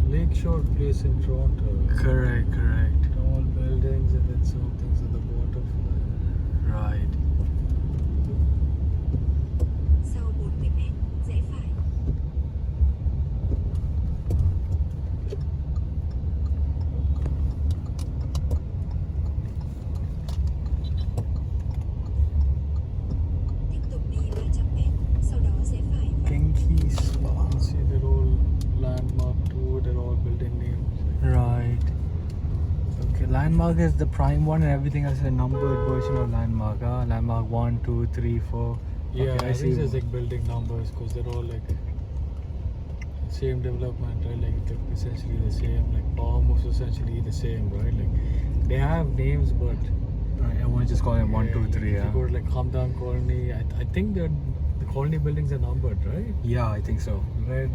lakeshore place in Toronto. Correct. Tall buildings and then some things at the waterfront. Right. Sau 40 mét, rẽ phải. Tiếp tục đi 300 mét, sau đó rẽ phải vào. Kinky Spa. See, they're all landmark too. They're all building names. Right. Okay, landmark is the prime one and everything else is a numbered version of landmark. Landmark 1, 2, 3, 4. Yeah, Okay, I think there's like building numbers because they're all like same development, right? Like they're essentially the same. Like almost essentially the same, right? Like they have names, but Right, everyone just call them 1, 2, 3. If you go to like Hamdan Colony, I think the colony buildings are numbered, right? Yeah, I think so. Red.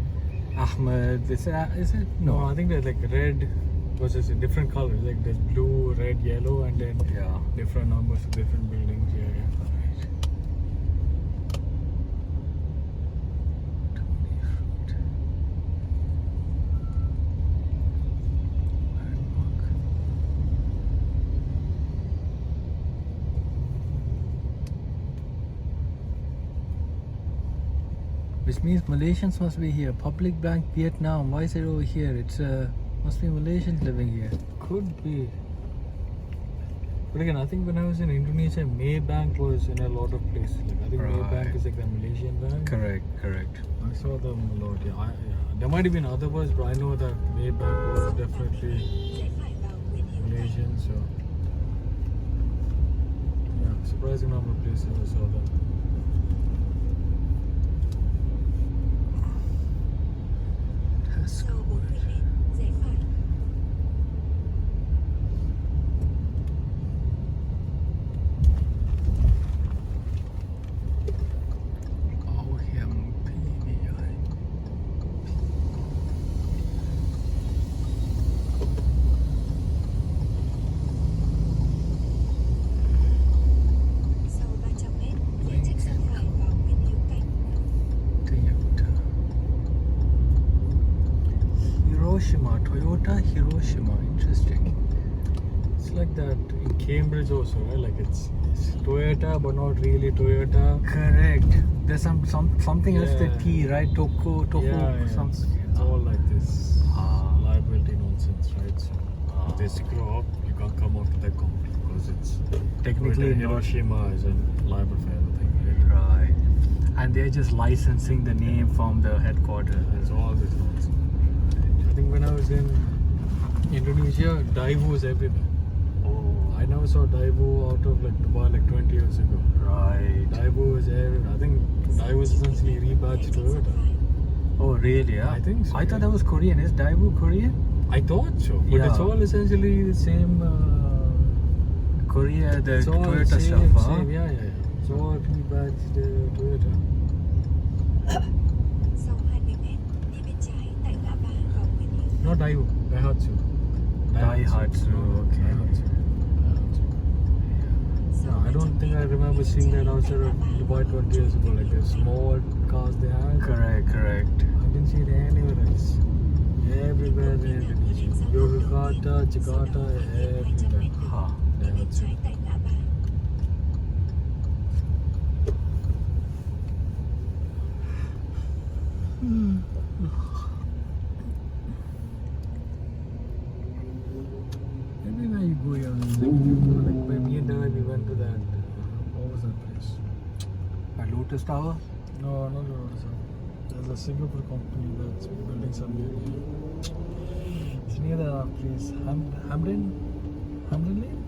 Ahmed, is it? No, I think they're like red versus a different colors. Like there's blue, red, yellow, and then Yeah. different numbers for different buildings. Yeah. Which means Malaysians must be here. Public Bank Vietnam. Why is it over here? It's must be Malaysians living here. Could be. But again, I think when I was in Indonesia, Maybank was in a lot of places. Like I think Maybank Right. is like the Malaysian bank. Correct. I saw them a lot. Yeah, there might have been other ones, but I know that Maybank was definitely Rẽ phải vào Nguyễn Hữu Cảnh. Malaysian. So yeah, surprising number of places I saw them. Sau 40 mét, rẽ phải. Bảo hiểm PVI. Sau 300 mét, rẽ chạy sang phải vào Nguyễn Hữu Cảnh. Toyota Hiroshima. Interesting. It's like that in Cambridge also, right? Like it's Toyota, but not really Toyota. Correct. There's something else Yeah. the T, right? Toko, something. It's all like this Ah. liability nonsense, right? So if they screw up, you can't come out to that company because it's Technically Toyota not. Hiroshima isn't liable for everything, right? Right. And they're just licensing the name from the headquarters. There's all this nonsense. I think when I was in Indonesia, Daewoo was everywhere. Oh. I never saw Daewoo out of like Dubai like 20 years ago. Right. Daewoo was everywhere. I think Daewoo is essentially rebadged Toyota. Oh, really? Yeah. I think so, I thought yeah. that was Korean. Is Daewoo Korean? I thought so, but Yeah. it's all essentially the same. Korea, the It's all Toyota same, stuff, huh? same, yeah. It's all rebadged Toyota. Sau 20 mét, đi bên trái tại ngã ba vào Nguyễn Hữu Cảnh. Not Daewoo, Daihatsu. Daihatsu, okay. Daihatsu. No, I don't think I remember seeing that outside of Dubai 20 years ago. Like the small cars they had. Correct. I didn't see it anywhere else. Everywhere in Indonesia. Yogyakarta, Jakarta, everywhere. Huh. Đi bên Daihatsu. trái tại ngã ba. Everywhere you go, yeah. Like when me and Dad, we went to that. What was that place? A Lotus Tower? No, not Lotus. There's a Singapore company that's building something here. It's near the place. Hamden Lane?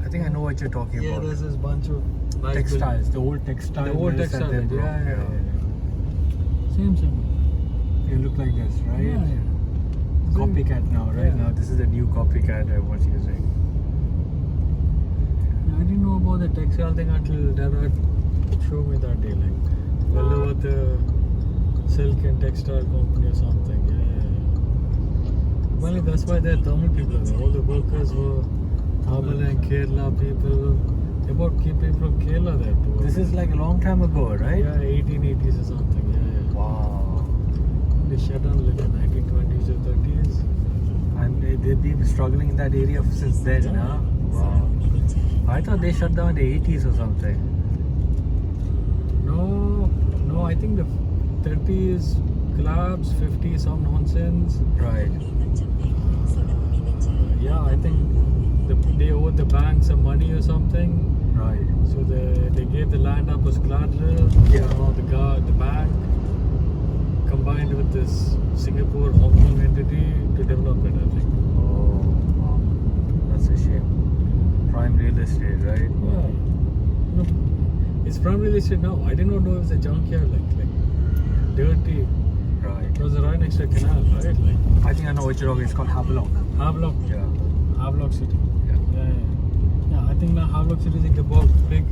I think I know what you're talking Yeah, about. there's this bunch of nice Textiles, the old textile. The old mills that textile they mills, brought, yeah. Same. They look like this, right? Yeah. Copycat now, right? Yeah. Now this is the new copycat everyone's using. I didn't know about the textile thing until Dad had showed me that day. Like, well, about the silk and textile company or something. Yeah. Well, that's why they're Tamil people. All the workers were Tamil and Kerala people. About people from Kerala there too. This is like a long time ago, right? Yeah, 1880s or something. Yeah. Wow. struggling in that area since then, huh? Wow. I thought they shut down in the 80s or something. No, I think the 30s collapse, 50s some nonsense. Right. Yeah, I think they owed the bank some money or something. Right. So they gave the land up as collateral. Yeah. The bank combined with this Singapore Hong Kong entity to develop it, I think. Oh, wow. That's a shame. Prime real estate, right? Yeah. No, it's prime real estate now. I did not know it was a junkyard, like dirty. Right. It was right next to a canal, right? Like I think I know what you're talking. It's called Havelock. Havelock. Yeah. Havelock City. Yeah. Yeah, I think now Havelock City is like the big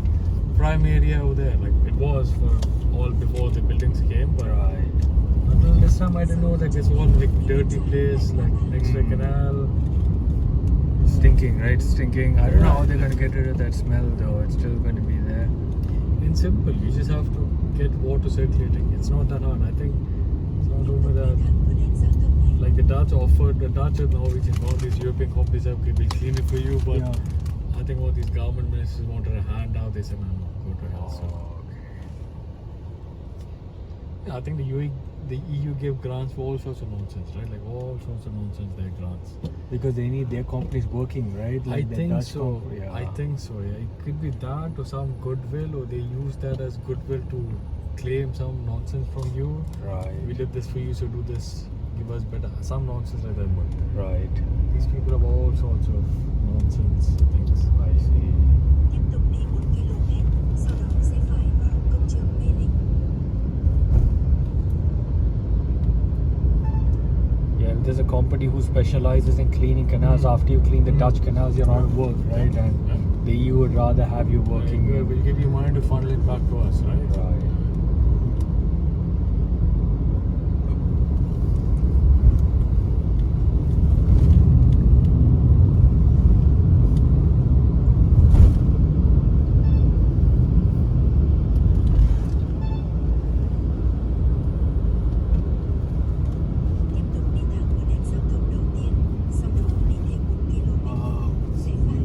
prime area over there. Like it was for all before the buildings came, but Right. until this time I didn't know like this all like dirty place, like next to a canal. Stinking, right? Stinking. I don't know how they're going to get rid of that smell though. It's still going to be there. It's simple. You just have to get water circulating. It's not that hard. I think someone told me that like the Dutch and Norwegian companies, European companies have will clean it for you, but Yeah. I think all these government ministers wanted a hand out. They said, no, go to hell. So, yeah, I think the EU gave grants for all sorts of nonsense, right? Like all sorts of nonsense, their grants. Because they need their companies working, right? I the think Dutch so. company, yeah. I think so. Yeah, it could be that or some goodwill, or they use that as goodwill to claim some nonsense from you. Right. We did this for you, so do this. Give us better. Some nonsense like that. But Right. these people have all sorts of nonsense things. I see. Tiếp tục đi 1 km, sau đó sẽ phải vào công trường Mê Linh. Yeah, there's a company who specializes in cleaning canals. After you clean the Dutch canals, you're out of work, right? And the EU would rather have you working. We'll give you money to funnel it back to us, right? Right. Tiếp tục đi thẳng vào đèn giao thông đầu tiên, sau đó đi thêm 1 km sẽ phải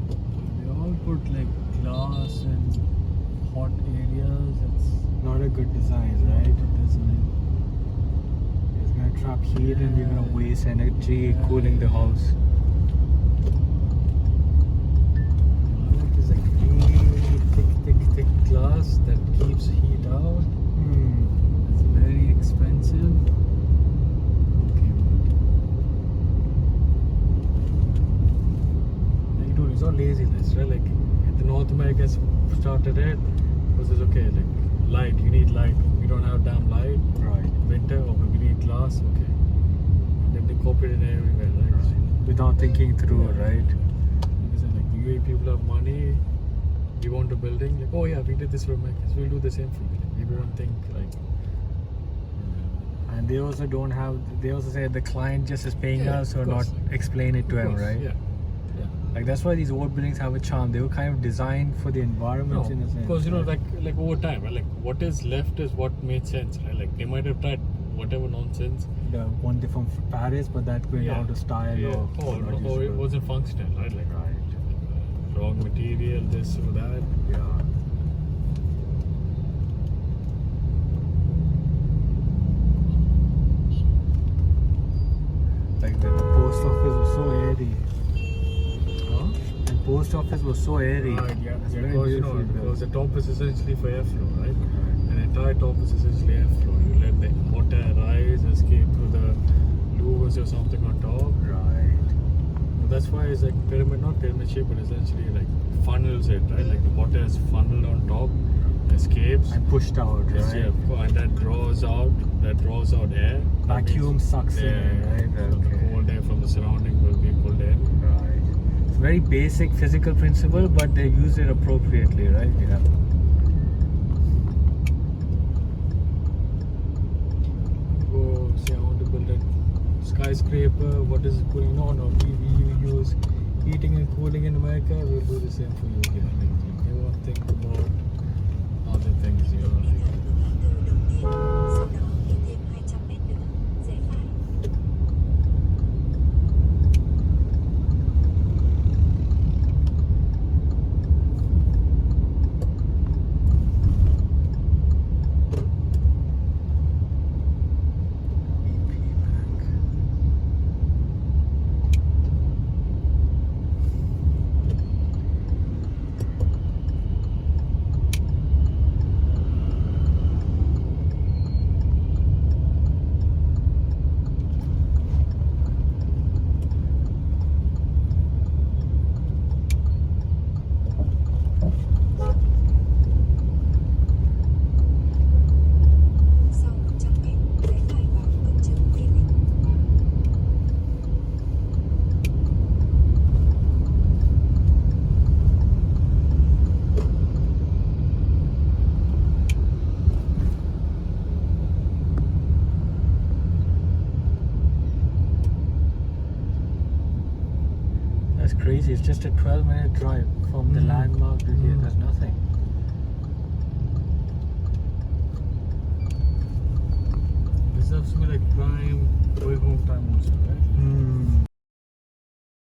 They all put like glass and hot areas. It's Not a good design, not right? good design. It's going to trap heat and you're going to waste energy cooling the house. It's like really thick glass that keeps heat out. It's very expensive. Okay. Like dude, it's all laziness, right? Like the North America started it. Was this okay? Like light, you need light. We don't have damn light. Right. Winter, okay, we need glass, okay. And then they copied it everywhere, right? Without thinking through, right? Because like the UAE people have money. We want a building. Like, oh yeah, we did this for Americans. We'll do the same for you. Like, we don't think like. And they also don't have, they also say the client just is paying Yeah, us, of so not course. explain it to Of him, course, right? Yeah. Like that's why these old buildings have a charm. They were kind of designed for the environment No, in a sense. because you know, right? like over time, right? Like what is left is what made sense, right? Like they might have tried whatever nonsense. The one day from Paris, but that went out of style or not or it usable. wasn't functional, right? Like Right. wrong material, this or that. Yeah. Like the post office was so airy. Huh? The post office was so airy. Right, yeah, It's very because you know, beautifully because the built. top is essentially for airflow, right? An entire top is essentially airflow. You let the hot air rise, escape through the louvers or something on top. Right. But that's why it's like pyramid, not pyramid shape, but essentially like funnels it, right? Like the hot air is funneled on top, escapes, And pushed out, yes, right? yeah, and that draws out air. That Vacuum means- sucks in, yeah, right? so the Okay. cold air from the surrounding will be pulled in. Right. It's very basic physical principle, but they use it appropriately, right? Yeah. Go say I want to build a skyscraper. What is it putting? No, we use heating and cooling in America. We'll do the same for you here. Like, they won't think about other things, you know. Đi theo hướng ngã tư đầu tiên, sau đó đi thêm 200 mét nữa, rẽ phải. Sau 100 mét, rẽ phải vào công trường Mê Linh. That's crazy. It's just a 12-minute drive from the Mm. landmark to here. Mm. There's nothing. This has to be like prime going home time also, right?